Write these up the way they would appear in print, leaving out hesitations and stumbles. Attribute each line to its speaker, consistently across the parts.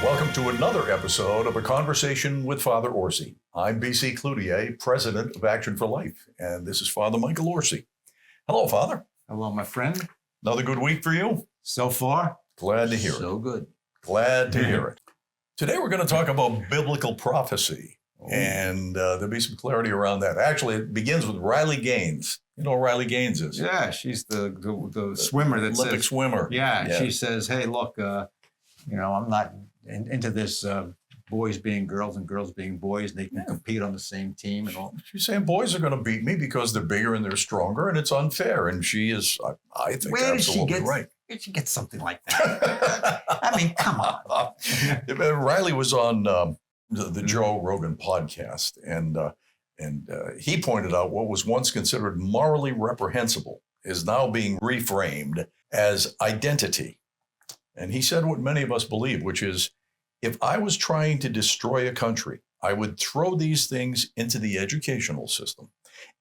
Speaker 1: Welcome to another episode of A Conversation with Father Orsi. I'm BC Cloutier, President of Action for Life, and this is Father Michael Orsi. Hello, Father.
Speaker 2: Hello, my friend.
Speaker 1: Another good week for you?
Speaker 2: So far,
Speaker 1: Glad to hear it.
Speaker 2: so good.
Speaker 1: Glad to hear it. Today we're going to talk about biblical prophecy, and there'll be some clarity around that. Actually, it begins with Riley Gaines. You know who Riley Gaines is?
Speaker 2: Yeah, she's the swimmer that
Speaker 1: Olympic
Speaker 2: says,
Speaker 1: swimmer.
Speaker 2: Yeah, she says, hey, look, I'm not into this boys being girls and girls being boys, and they can compete on the same team and all.
Speaker 1: She's saying boys are going to beat me because they're bigger and they're stronger, and it's unfair. And she is, I think,
Speaker 2: Where
Speaker 1: absolutely right.
Speaker 2: Where did she get something like that? I mean, come on.
Speaker 1: Riley was on the Joe Rogan podcast, and he pointed out what was once considered morally reprehensible is now being reframed as identity. And he said what many of us believe, which is, if I was trying to destroy a country, I would throw these things into the educational system,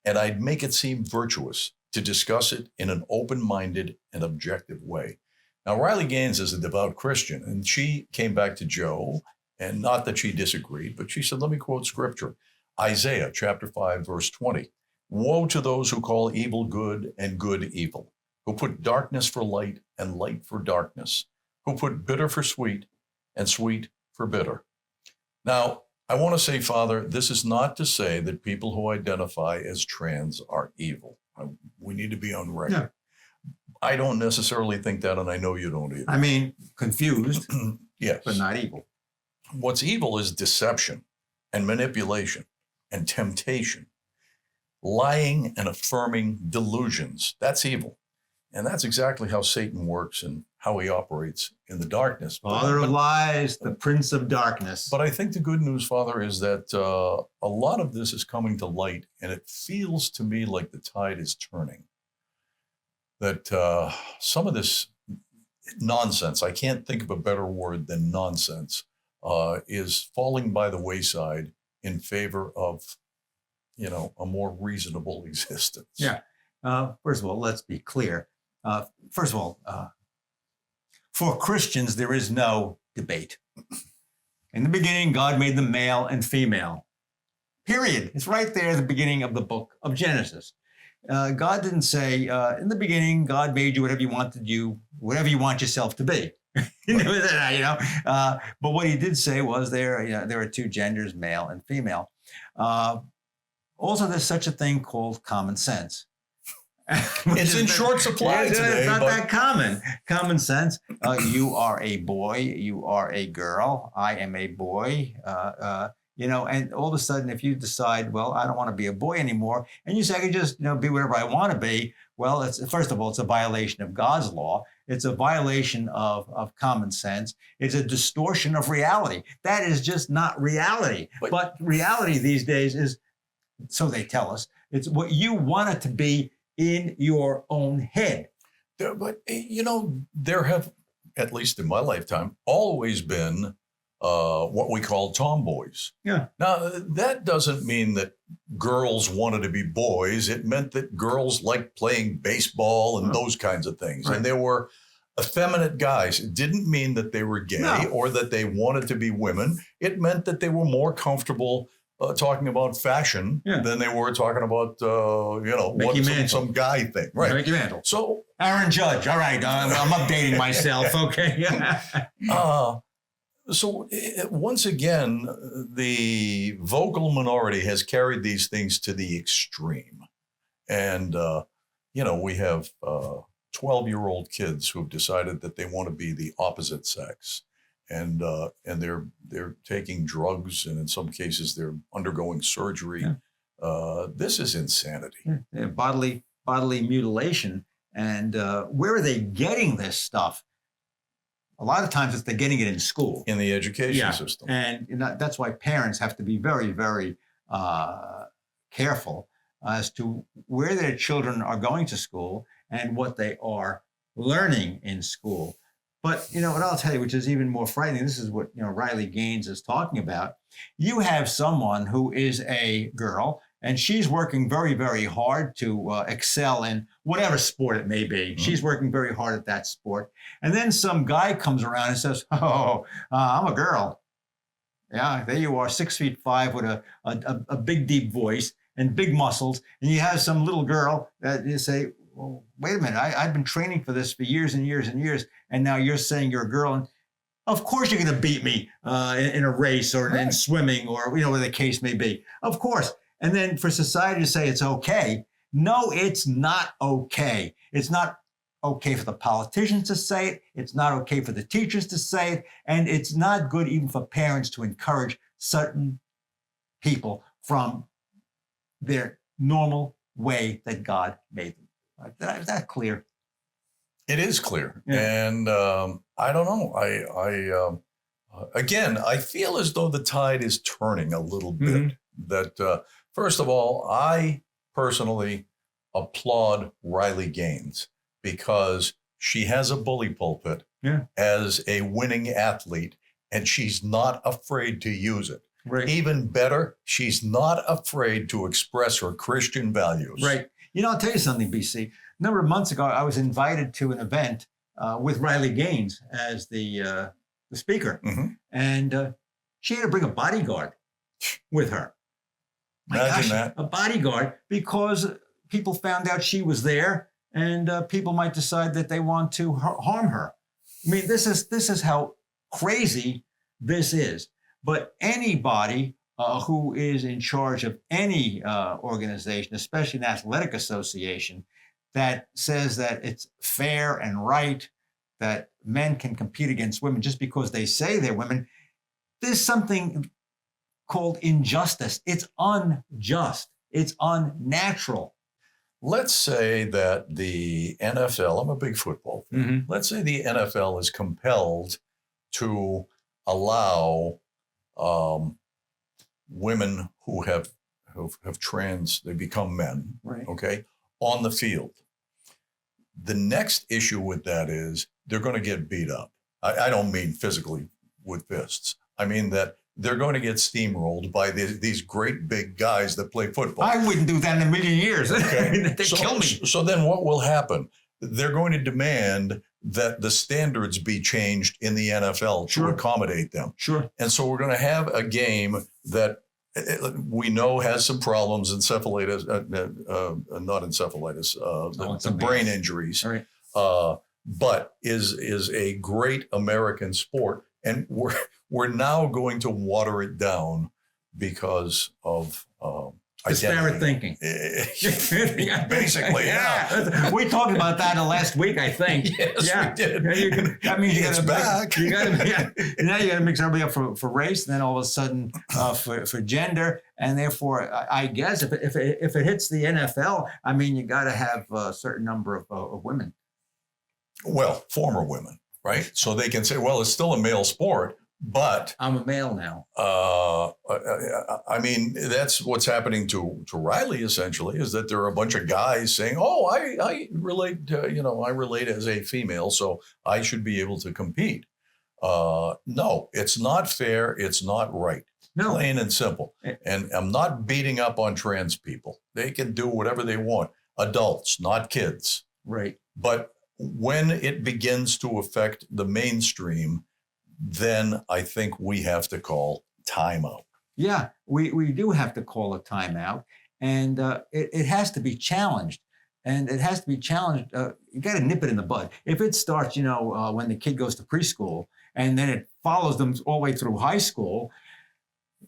Speaker 1: and I'd make it seem virtuous to discuss it in an open-minded and objective way. Now, Riley Gaines is a devout Christian, and she came back to Joe, and not that she disagreed, but she said, let me quote scripture, Isaiah chapter 5, verse 20. Woe to those who call evil good and good evil, who put darkness for light and light for darkness, who put bitter for sweet and sweet for bitter. Now, I want to say, Father, this is not to say that people who identify as trans are evil. We need to be on record. Yeah. I don't necessarily think that, and I know you don't either.
Speaker 2: I mean, confused,
Speaker 1: yes,
Speaker 2: but not evil.
Speaker 1: What's evil is deception and manipulation and temptation, lying and affirming delusions. That's evil. And that's exactly how Satan works and how he operates in the darkness.
Speaker 2: Father of lies, the prince of darkness.
Speaker 1: But I think the good news, Father, is that a lot of this is coming to light, and it feels to me like the tide is turning. That some of this nonsense, I can't think of a better word than nonsense, is falling by the wayside in favor of, a more reasonable existence.
Speaker 2: Yeah. First of all, let's be clear. For Christians, there is no debate. In the beginning, God made them male and female. Period. It's right there at the beginning of the book of Genesis. God didn't say, in the beginning, God made you whatever you want yourself to be. But what he did say was there are two genders, male and female. Also, there's such a thing called common sense.
Speaker 1: It's in short supply today.
Speaker 2: It's not that common. Common sense. You are a boy. You are a girl. I am a boy. And all of a sudden, if you decide, well, I don't want to be a boy anymore, and you say I can just, be whatever I want to be, well, first of all, it's a violation of God's law. It's a violation of common sense. It's a distortion of reality. That is just not reality. But reality these days is, so they tell us, it's what you want it to be in your own head.
Speaker 1: But, there have, at least in my lifetime, always been what we call tomboys.
Speaker 2: Yeah.
Speaker 1: Now, that doesn't mean that girls wanted to be boys. It meant that girls liked playing baseball and those kinds of things. Right. And there were effeminate guys. It didn't mean that they were gay or that they wanted to be women. It meant that they were more comfortable talking about fashion than they were talking about, some guy thing. Right.
Speaker 2: Mickey Mantle.
Speaker 1: So
Speaker 2: Aaron Judge. All right. I'm updating myself. Okay.
Speaker 1: So once again, the vocal minority has carried these things to the extreme. And, we have 12-year-old kids who've decided that they want to be the opposite sex. And they're taking drugs, and in some cases they're undergoing surgery. Yeah. This is insanity.
Speaker 2: Yeah. Bodily mutilation. And where are they getting this stuff? A lot of times they're getting it in school.
Speaker 1: In the education system.
Speaker 2: And that's why parents have to be very, very careful as to where their children are going to school and what they are learning in school. But, what I'll tell you, which is even more frightening, this is what, Riley Gaines is talking about. You have someone who is a girl, and she's working very, very hard to excel in whatever sport it may be.
Speaker 1: Mhm.
Speaker 2: She's working very hard at that sport. And then some guy comes around and says, "Oh, I'm a girl." Yeah, there you are, 6'5" with a big, deep voice and big muscles. And you have some little girl that you say, "Well, wait a minute, I've been training for this for years and years and years. And now you're saying you're a girl. And of course you're going to beat me in a race or in
Speaker 1: Right.
Speaker 2: swimming or, whatever the case may be. Of course." And then for society to say it's okay. No, it's not okay. It's not okay for the politicians to say it. It's not okay for the teachers to say it. And it's not good even for parents to encourage certain people from their normal way that God made them. Is that clear?
Speaker 1: It is clear.
Speaker 2: Yeah.
Speaker 1: And I don't know. Again, I feel as though the tide is turning a little bit.
Speaker 2: Mhm.
Speaker 1: That, first of all, I personally applaud Riley Gaines because she has a bully pulpit
Speaker 2: Yeah.
Speaker 1: as a winning athlete, and she's not afraid to use it.
Speaker 2: Right.
Speaker 1: Even better, she's not afraid to express her Christian values.
Speaker 2: Right. I'll tell you something, BC. A number of months ago, I was invited to an event with Riley Gaines as the speaker.
Speaker 1: Mhm.
Speaker 2: And she had to bring a bodyguard with her. My
Speaker 1: Imagine
Speaker 2: gosh,
Speaker 1: that.
Speaker 2: a bodyguard, because people found out she was there, and people might decide that they want to harm her. I mean, this is how crazy this is. But anybody who is in charge of any organization, especially an athletic association, that says that it's fair and right that men can compete against women just because they say they're women, there's something called injustice. It's unjust. It's unnatural.
Speaker 1: Let's say that the NFL, I'm a big football fan.
Speaker 2: Mm-hmm.
Speaker 1: Let's say the NFL is compelled to allow women who have they become men,
Speaker 2: Right.
Speaker 1: okay, on the field. The next issue with that is they're going to get beat up. I don't mean physically with fists. I mean that they're going to get steamrolled by these great big guys that play football.
Speaker 2: I wouldn't do that in a million years.
Speaker 1: Okay.
Speaker 2: They'd kill me.
Speaker 1: So then what will happen? They're going to demand that the standards be changed in the NFL
Speaker 2: Sure.
Speaker 1: to accommodate them.
Speaker 2: Sure.
Speaker 1: And so we're going to have a game that we know has some problems, encephalitis, not encephalitis, the
Speaker 2: something
Speaker 1: brain
Speaker 2: else.
Speaker 1: injuries,
Speaker 2: All right.
Speaker 1: but is a great American sport. And we're now going to water it down because of
Speaker 2: Disparate thinking.
Speaker 1: Basically, yeah.
Speaker 2: We talked about that last week, I think.
Speaker 1: Yes, we did.
Speaker 2: That means
Speaker 1: It's back.
Speaker 2: Now you got to mix everybody up for race, and then all of a sudden for gender, and therefore, I guess if it hits the NFL, I mean, you got to have a certain number of women.
Speaker 1: Well, former women, right? So they can say, well, it's still a male sport, but
Speaker 2: I'm a male now.
Speaker 1: I mean, that's what's happening to Riley. Essentially, is that there are a bunch of guys saying, "Oh, I relate, I relate as a female, so I should be able to compete." No, it's not fair. It's not right.
Speaker 2: No.
Speaker 1: Plain and simple. And I'm not beating up on trans people. They can do whatever they want. Adults, not kids.
Speaker 2: Right.
Speaker 1: But when it begins to affect the mainstream, then I think we have to call timeout.
Speaker 2: Yeah, we do have to call a timeout, and it has to be challenged. And it has to be challenged. You got to nip it in the bud. If it starts, when the kid goes to preschool, and then it follows them all the way through high school,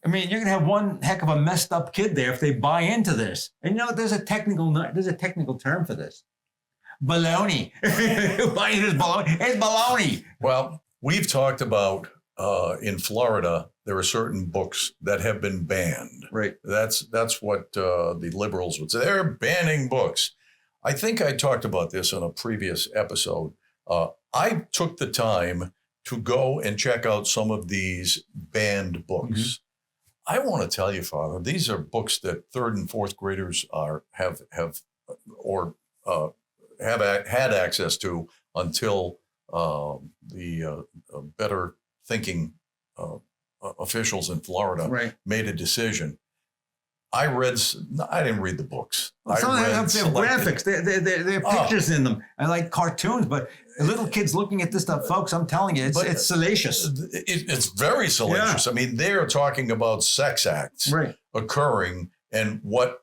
Speaker 2: I mean, you're going to have one heck of a messed up kid there if they buy into this. And there's a technical term for this. Baloney. Buy into this baloney. It's baloney.
Speaker 1: Well, we've talked about in Florida, there are certain books that have been banned.
Speaker 2: Right.
Speaker 1: That's what the liberals would say. They're banning books. I think I talked about this on a previous episode. I took the time to go and check out some of these banned books.
Speaker 2: Mm-hmm.
Speaker 1: I want to tell you, Father, these are books that third and fourth graders have had access to until the better thinking officials in Florida
Speaker 2: Right.
Speaker 1: made a decision. I didn't read the books.
Speaker 2: Some of them have graphics. They're pictures in them. I like cartoons, but little kids looking at this stuff, folks, I'm telling you, it's salacious.
Speaker 1: It's very salacious. Yeah. I mean, they're talking about sex acts occurring and what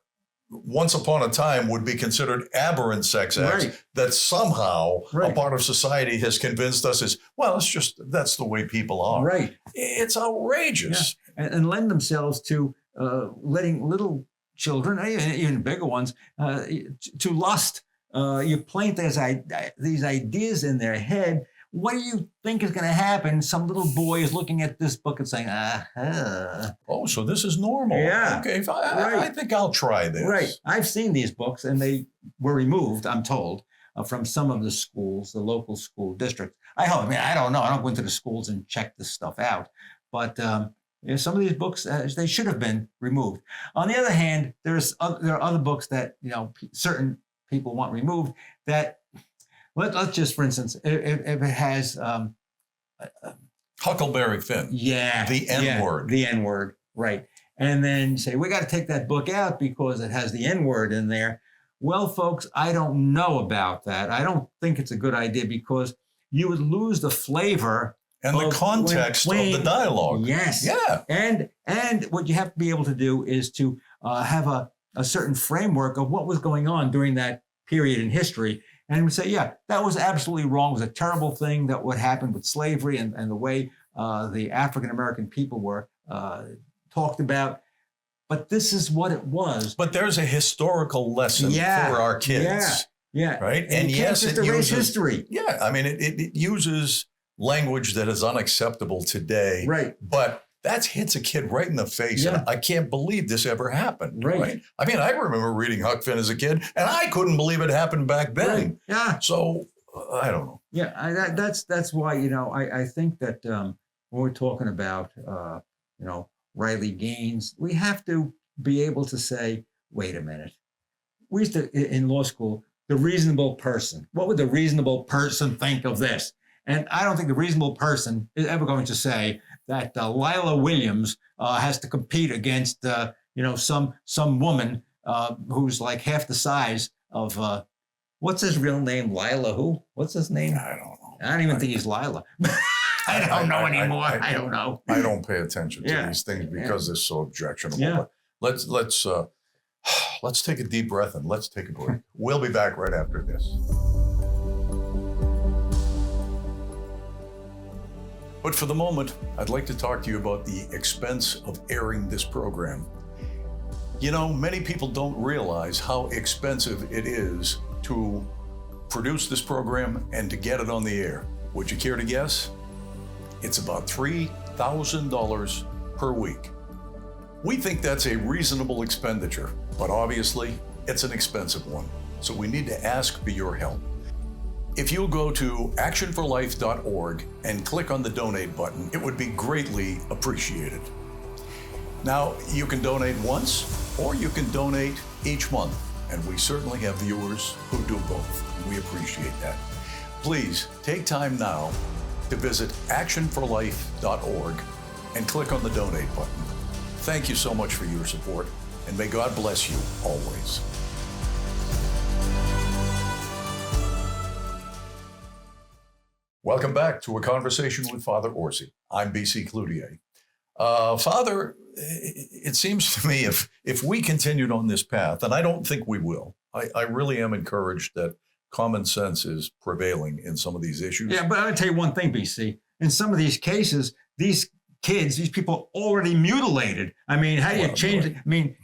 Speaker 1: once upon a time would be considered aberrant sex acts that somehow a part of society has convinced us is, well, that's the way people are.
Speaker 2: Right.
Speaker 1: It's outrageous.
Speaker 2: Yeah. And lend themselves to letting little children, even bigger ones, to lust. You plant these ideas in their head. What do you think is going to happen? Some little boy is looking at this book and saying,
Speaker 1: oh, so this is normal.
Speaker 2: Yeah.
Speaker 1: Okay, I think I'll try this.
Speaker 2: Right. I've seen these books, and they were removed, I'm told, from some of the schools, the local school districts. I don't know. I don't go into the schools and check this stuff out. But some of these books, they should have been removed. On the other hand, there are other books that certain people want removed that, let's just, for instance, if it has
Speaker 1: Huckleberry Finn.
Speaker 2: Yeah.
Speaker 1: The N-word.
Speaker 2: The N-word, right. And then you say, we got to take that book out because it has the N-word in there. Well, folks, I don't know about that. I don't think it's a good idea because you would lose the flavor
Speaker 1: and the context of the dialogue.
Speaker 2: Yes.
Speaker 1: Yeah.
Speaker 2: And what you have to be able to do is to have a certain framework of what was going on during that period in history. And we say, yeah, that was absolutely wrong. It was a terrible thing that what happened with slavery and the way the African-American people were talked about. But this is what it was.
Speaker 1: But there's a historical lesson for our kids.
Speaker 2: Yeah.
Speaker 1: Right?
Speaker 2: And yes, it uses history.
Speaker 1: Yeah. I mean, it uses language that is unacceptable today.
Speaker 2: Right.
Speaker 1: But that hits a kid right in the face.
Speaker 2: Yeah.
Speaker 1: And I can't believe this ever happened.
Speaker 2: Right.
Speaker 1: I mean, I remember reading Huck Finn as a kid, and I couldn't believe it happened back then.
Speaker 2: Right. Yeah.
Speaker 1: So I don't know.
Speaker 2: Yeah, that's why, I think that when we're talking about, Riley Gaines, we have to be able to say, wait a minute. We used to, in law school, the reasonable person. What would the reasonable person think of this? And I don't think the reasonable person is ever going to say that Lila Williams has to compete against, some woman who's like half the size of, what's his real name? Lila who? What's his name?
Speaker 1: I don't know.
Speaker 2: I don't even think he's Lila. I don't know anymore. I don't know.
Speaker 1: I don't pay attention to these things because they're so objectionable.
Speaker 2: Yeah.
Speaker 1: But let's take a deep breath and let's take a break. We'll be back right after this. But for the moment, I'd like to talk to you about the expense of airing this program. Many people don't realize how expensive it is to produce this program and to get it on the air. Would you care to guess? It's about $3,000 per week. We think that's a reasonable expenditure, but obviously it's an expensive one. So we need to ask for your help. If you'll go to actionforlife.org and click on the donate button, it would be greatly appreciated. Now, you can donate once or you can donate each month, and we certainly have viewers who do both. We appreciate that. Please take time now to visit actionforlife.org and click on the donate button. Thank you so much for your support, and may God bless you always. Welcome back to A Conversation with Father Orsi. I'm B.C. Cloutier. Father, it seems to me if we continued on this path, and I don't think we will, I really am encouraged that common sense is prevailing in some of these issues.
Speaker 2: Yeah, but I'll tell you one thing, BC. In some of these cases, these kids, these people already mutilated. I mean, how do you change it? I mean,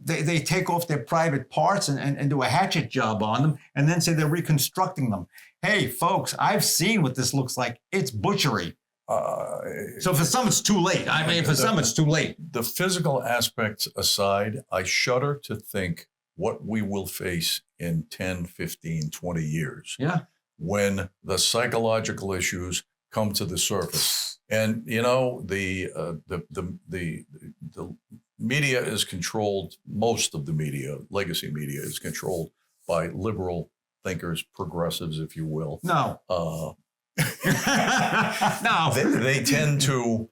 Speaker 2: they take off their private parts and do a hatchet job on them and then say they're reconstructing them. Hey, folks, I've seen what this looks like. It's butchery. So for some, it's too late. I mean, for some, it's too late.
Speaker 1: The physical aspects aside, I shudder to think what we will face in 10, 15, 20 years.
Speaker 2: Yeah. When
Speaker 1: the psychological issues come to the surface. And, the media is controlled, most of the media, legacy media, is controlled by liberal thinkers, progressives, if you will.
Speaker 2: No.
Speaker 1: No.
Speaker 2: No.
Speaker 1: They tend to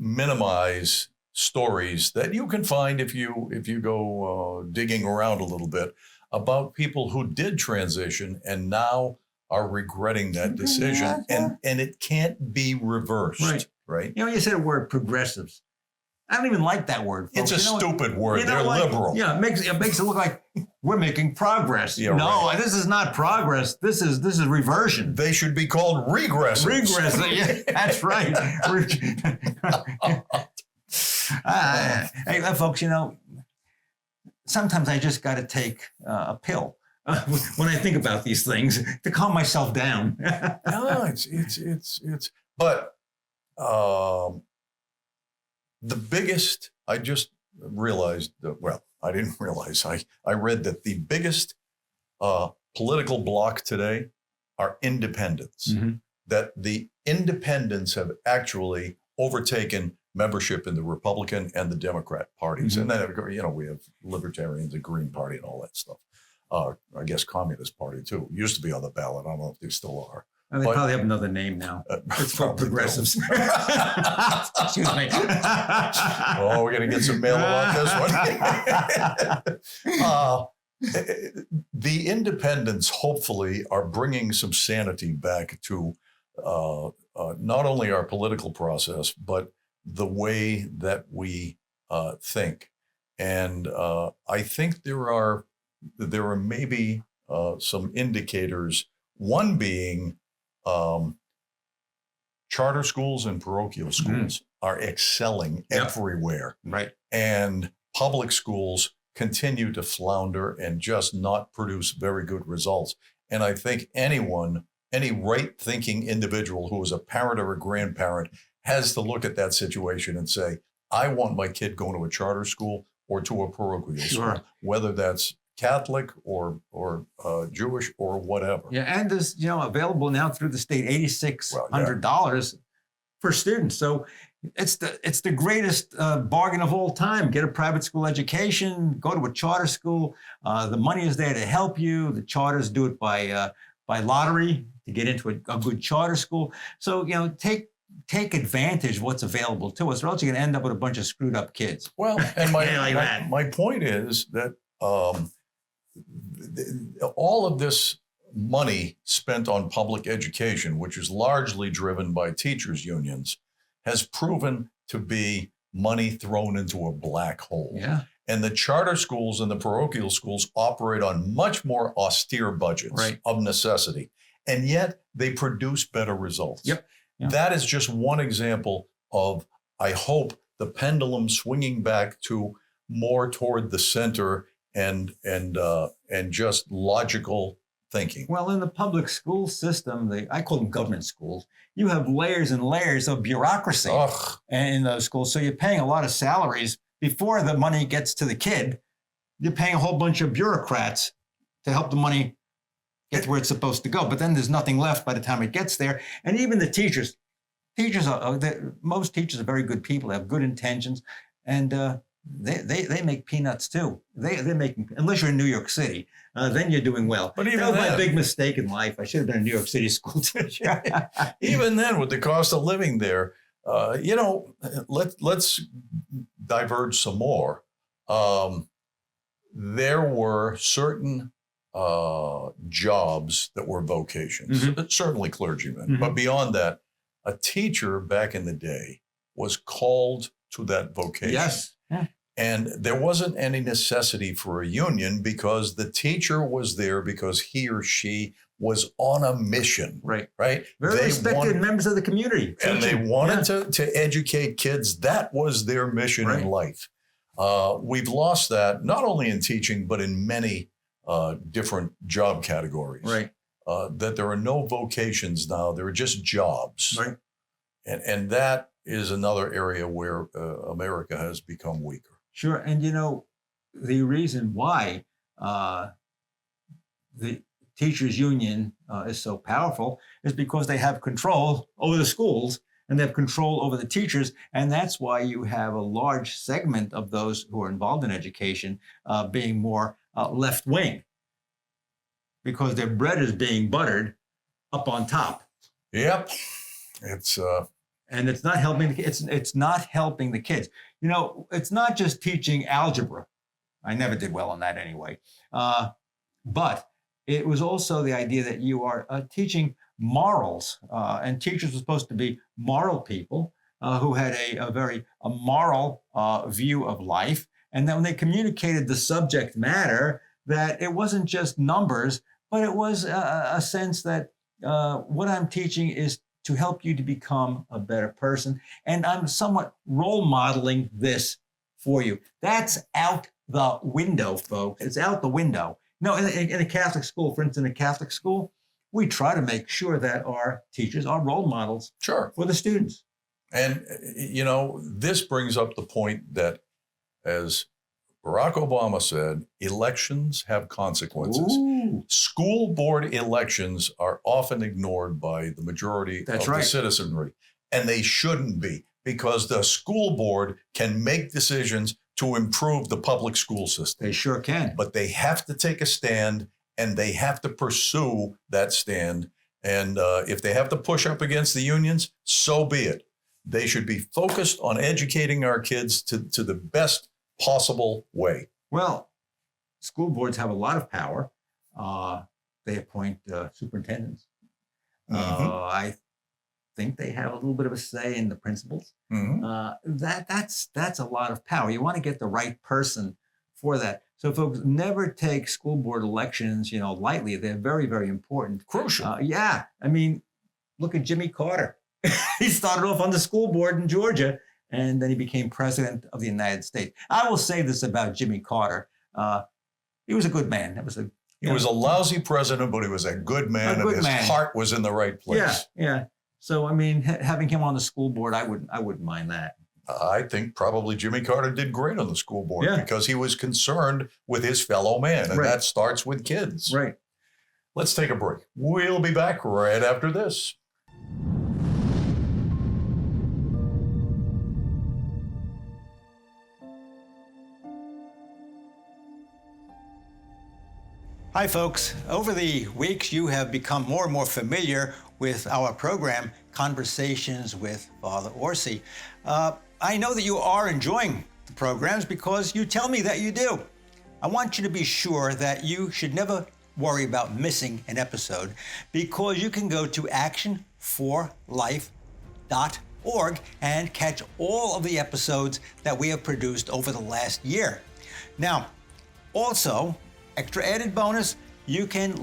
Speaker 1: minimize stories that you can find if you go digging around a little bit about people who did transition and now are regretting that decision, and it can't be reversed. Right?
Speaker 2: You said the word progressives. I don't even like that word, folks.
Speaker 1: It's a stupid word. They're liberal.
Speaker 2: Yeah, it makes it look like we're making progress.
Speaker 1: Yeah, right.
Speaker 2: This is not progress. This is reversion.
Speaker 1: They should be called regressives.
Speaker 2: Regressive. Yeah, that's right. Hey, folks, sometimes I just got to take a pill when I think about these things to calm myself down.
Speaker 1: No, but the biggest, I just realized I didn't realize, I read that the biggest political bloc today are independents, that the independents have actually overtaken membership in the Republican and the Democrat parties. And then, we have libertarians, the Green Party and all that stuff. I guess Communist Party too. Used to be on the ballot. I don't know if they still are.
Speaker 2: They probably have another name now. It's called progressives. Excuse me.
Speaker 1: Oh, we're going to get some mail about this one. The independents hopefully are bringing some sanity back to not only our political process, but the way that we think. And I think there are maybe some indicators, one being charter schools and parochial schools are excelling everywhere.
Speaker 2: Right.
Speaker 1: And public schools continue to flounder and just not produce very good results. And I think any right-thinking individual who is a parent or a grandparent has to look at that situation and say, I want my kid going to a charter school or to a parochial school, whether that's Catholic or Jewish or whatever.
Speaker 2: Yeah, and there's available now through the state $8,600 for students. So it's the greatest bargain of all time. Get a private school education, go to a charter school. The money is there to help you. The charters do it by lottery to get into a good charter school. So take advantage of what's available to us, or else you're going to end up with a bunch of screwed up kids.
Speaker 1: Well, and my point is that all of this money spent on public education, which is largely driven by teachers' unions, has proven to be money thrown into a black hole.
Speaker 2: Yeah.
Speaker 1: And the charter schools and the parochial schools operate on much more austere budgets of necessity, and yet they produce better results.
Speaker 2: Yep. Yeah.
Speaker 1: That is just one example of, I hope, the pendulum swinging back to more toward the center and just logical thinking.
Speaker 2: Well, in the public school system, I call them government schools, you have layers and layers of bureaucracy in those schools. So you're paying a lot of salaries before the money gets to the kid. You're paying a whole bunch of bureaucrats to help the money get to where it's supposed to go. But then there's nothing left by the time it gets there. And even the teachers most teachers are very good people. They have good intentions, and they make peanuts too. They're making, unless you're in New York City, then you're doing well.
Speaker 1: But even
Speaker 2: that was my big mistake in life. I should have been a New York City school teacher.
Speaker 1: Even then, with the cost of living there, let's diverge some more. There were certain jobs that were vocations, certainly clergymen, but beyond that, a teacher back in the day was called to that vocation.
Speaker 2: Yes. Yeah.
Speaker 1: And there wasn't any necessity for a union because the teacher was there because he or she was on a mission.
Speaker 2: Right.
Speaker 1: Right.
Speaker 2: Very respected members of the community.
Speaker 1: And they wanted to educate kids. That was their mission in life. We've lost that not only in teaching, but in many different job categories.
Speaker 2: Right.
Speaker 1: That there are no vocations now. There are just jobs.
Speaker 2: Right.
Speaker 1: And that is another area where America has become weaker.
Speaker 2: Sure. And, the reason why the teachers union is so powerful is because they have control over the schools and they have control over the teachers. And that's why you have a large segment of those who are involved in education being more left wing, because their bread is being buttered up on top.
Speaker 1: Yep. It's
Speaker 2: and it's not helping. It's not helping the kids. You know, it's not just teaching algebra. I never did well on that anyway. But it was also the idea that you are teaching morals, and teachers were supposed to be moral people who had a very moral view of life. And then when they communicated the subject matter, that it wasn't just numbers, but it was a sense that what I'm teaching is to help you to become a better person. And I'm somewhat role modeling this for you. That's out the window, folks. It's out the window. No, in a Catholic school, for instance, in a Catholic school, we try to make sure that our teachers are role models
Speaker 1: Sure.
Speaker 2: for the students.
Speaker 1: And, you know, this brings up the point that, as Barack Obama said, elections have consequences.
Speaker 2: Ooh.
Speaker 1: School board elections are often ignored by the majority
Speaker 2: That's
Speaker 1: of
Speaker 2: right.
Speaker 1: the citizenry, and they shouldn't be, because the school board can make decisions to improve the public school system.
Speaker 2: They sure can.
Speaker 1: But they have to take a stand, and they have to pursue that stand. And if they have to push up against the unions, so be it. They should be focused on educating our kids to the best possible way.
Speaker 2: Well, school boards have a lot of power. They appoint superintendents. I think they have a little bit of a say in the principals. That's a lot of power. You want to get the right person for that. So, folks, never take school board elections, lightly. They're very, very important.
Speaker 1: Crucial.
Speaker 2: Yeah, I mean, look at Jimmy Carter. He started off on the school board in Georgia, and then he became president of the United States. I will say this about Jimmy Carter. He was a good man.
Speaker 1: He was a lousy president, but he was a good man, and his heart was in the right place.
Speaker 2: Yeah. So, I mean, having him on the school board, I wouldn't mind that.
Speaker 1: I think probably Jimmy Carter did great on the school board because he was concerned with his fellow man, and that starts with kids.
Speaker 2: Right.
Speaker 1: Let's take a break. We'll be back right after this.
Speaker 2: Hi, folks. Over the weeks, you have become more and more familiar with our program, Conversations with Father Orsi. I know that you are enjoying the programs because you tell me that you do. I want you to be sure that you should never worry about missing an episode, because you can go to actionforlife.org and catch all of the episodes that we have produced over the last year. Now, also, extra added bonus, you can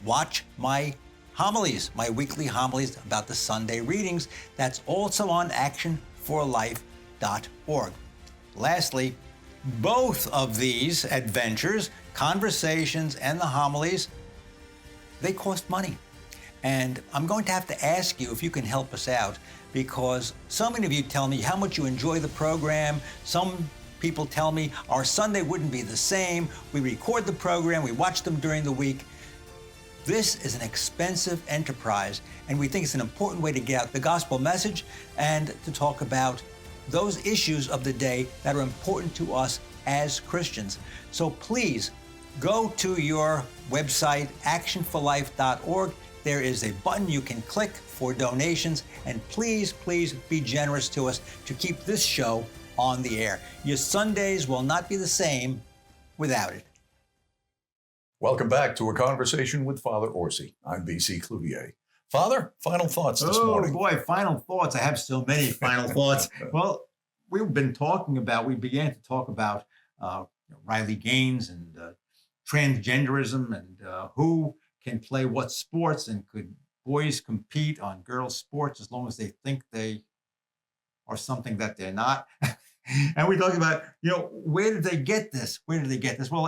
Speaker 2: watch my homilies, my weekly homilies about the Sunday readings. That's also on actionforlife.org. Lastly, both of these adventures, conversations and the homilies, they cost money. And I'm going to have to ask you if you can help us out, because so many of you tell me how much you enjoy the program. Some people tell me our Sunday wouldn't be the same. We record the program, we watch them during the week. This is an expensive enterprise, and we think it's an important way to get out the gospel message and to talk about those issues of the day that are important to us as Christians. So please go to your website, actionforlife.org. There is a button you can click for donations, and please be generous to us to keep this show on the air. Your Sundays will not be the same without it.
Speaker 1: Welcome back to A Conversation with Father Orsi. I'm B.C. Cloutier. Father, final thoughts this morning.
Speaker 2: Oh boy, final thoughts. I have so many final thoughts. Well, we began to talk about Riley Gaines and transgenderism and who can play what sports, and could boys compete on girls' sports as long as they think they are something that they're not. And we talked about, where did they get this? Well,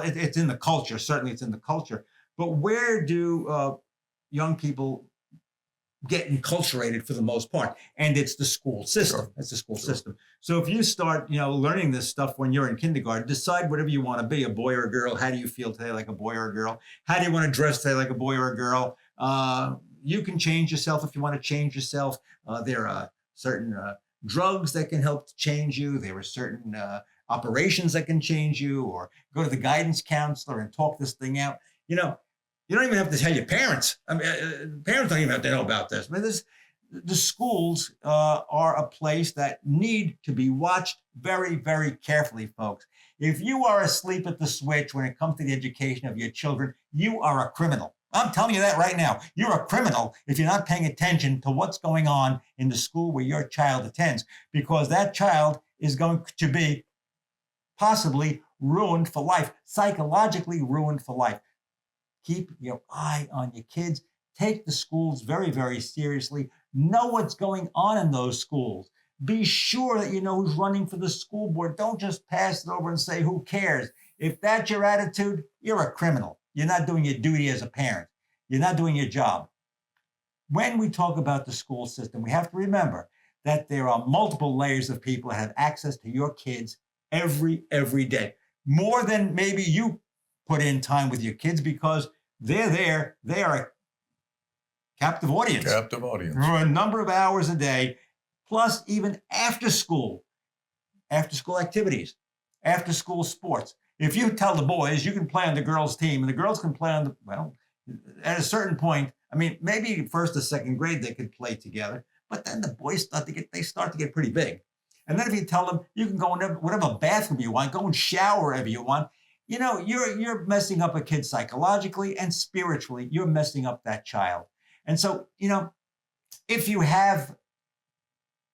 Speaker 2: it's in the culture. Certainly it's in the culture. But where do young people get enculturated for the most part? And it's the school system.
Speaker 1: Sure.
Speaker 2: It's the school system. So if you start, learning this stuff when you're in kindergarten, decide whatever you want to be, a boy or a girl. How do you feel today, like a boy or a girl? How do you want to dress today, like a boy or a girl? You can change yourself if you want to change yourself. There are certain drugs that can help to change you. There are certain operations that can change you, or go to the guidance counselor and talk this thing out. You don't even have to tell your parents. I mean, parents don't even have to know about this. I mean, the schools are a place that need to be watched very, very carefully, folks. If you are asleep at the switch when it comes to the education of your children, you are a criminal. I'm telling you that right now. You're a criminal if you're not paying attention to what's going on in the school where your child attends, because that child is going to be possibly ruined for life, psychologically ruined for life. Keep your eye on your kids. Take the schools very, very seriously. Know what's going on in those schools. Be sure that you know who's running for the school board. Don't just pass it over and say, who cares? If that's your attitude, you're a criminal. You're not doing your duty as a parent. You're not doing your job. When we talk about the school system, we have to remember that there are multiple layers of people that have access to your kids every day. More than maybe you put in time with your kids, because they're there. They are a captive audience.
Speaker 1: Captive audience.
Speaker 2: For a number of hours a day, plus even after school activities, after school sports. If you tell the boys you can play on the girls' team and the girls can play on the, well, at a certain point, I mean, maybe first or second grade they could play together, but then the boys start to get pretty big. And then if you tell them you can go in whatever bathroom you want, go and shower wherever you want, you know, you're messing up a kid psychologically and spiritually. You're messing up that child. And so, you know, if you have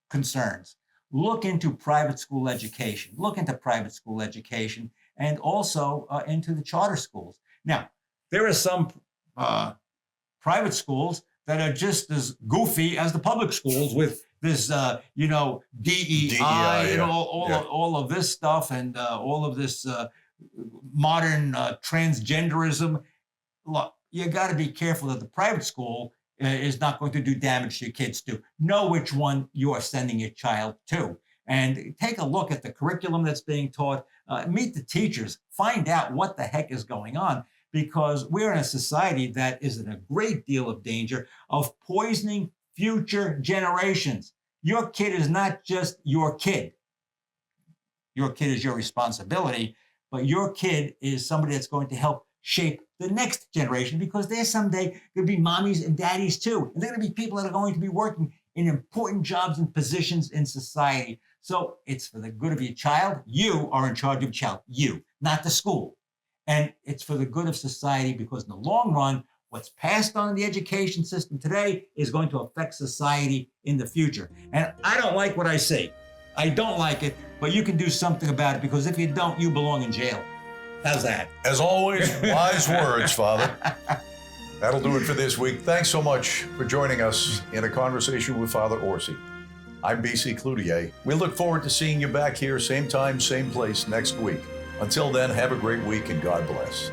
Speaker 2: concerns, look into private school education. Look into private school education and also into the charter schools. Now, there are some private schools that are just as goofy as the public schools with this, you know, DEI and all of this stuff and all of this modern transgenderism. Look, you got to be careful that the private school is not going to do damage to your kids too. Know which one you are sending your child to. And take a look at the curriculum that's being taught. Meet the teachers. Find out what the heck is going on, because we're in a society that is in a great deal of danger of poisoning future generations. Your kid is not just your kid. Your kid is your responsibility, but your kid is somebody that's going to help shape the next generation, because they're someday going to be mommies and daddies too. And they're going to be people that are going to be working in important jobs and positions in society. So it's for the good of your child. You are in charge of your child, you, not the school. And it's for the good of society, because in the long run, what's passed on in the education system today is going to affect society in the future. And I don't like what I see. I don't like it, but you can do something about it, because if you don't, you belong in jail. How's that?
Speaker 1: As always, wise words, Father. That'll do it for this week. Thanks so much for joining us in a conversation with Father Orsi. I'm BC Cloutier. We look forward to seeing you back here, same time, same place next week. Until then, have a great week and God bless.